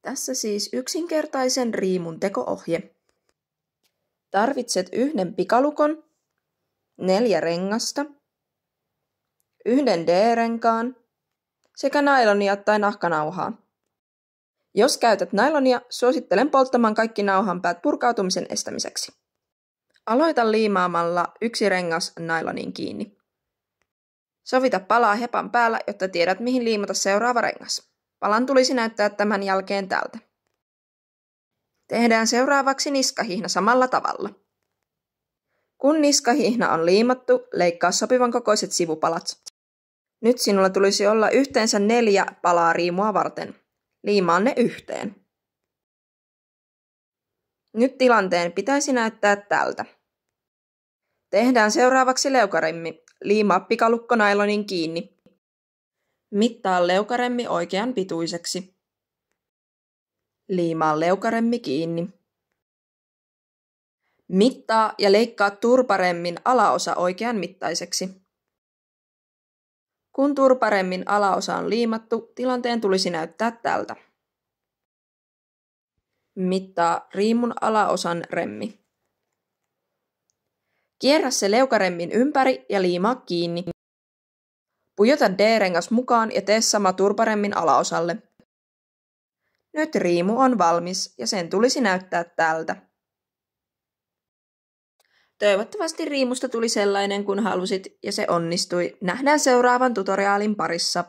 Tässä siis yksinkertaisen riimun teko-ohje. Tarvitset 1 pikalukon, 4 rengasta, 1 D-renkaan sekä nailonia tai nahkanauhaa. Jos käytät nailonia, suosittelen polttamaan kaikki nauhanpäät purkautumisen estämiseksi. Aloita liimaamalla 1 rengas nailonin kiinni. Sovita palaa hepan päällä, jotta tiedät mihin liimata seuraava rengas. Palan tulisi näyttää tämän jälkeen tältä. Tehdään seuraavaksi niskahihna samalla tavalla. Kun niskahihna on liimattu, leikkaa sopivan kokoiset sivupalat. Nyt sinulla tulisi olla yhteensä 4 palaa riimua varten. Liimaa ne yhteen. Nyt tilanteen pitäisi näyttää tältä. Tehdään seuraavaksi leukaremmi. Liimaa pikalukko nailonin kiinni. Mittaa leukaremmi oikean pituiseksi. Liimaa leukaremmi kiinni. Mittaa ja leikkaa turparemmin alaosa oikean mittaiseksi. Kun turparemmin alaosa on liimattu, tilanteen tulisi näyttää tältä. Mittaa riimun alaosan remmi. Kierrä se leukaremmin ympäri ja liimaa kiinni. Pujota D-rengas mukaan ja tee sama turparemmin alaosalle. Nyt riimu on valmis ja sen tulisi näyttää tältä. Toivottavasti riimusta tuli sellainen kuin halusit ja se onnistui. Nähdään seuraavan tutoriaalin parissa.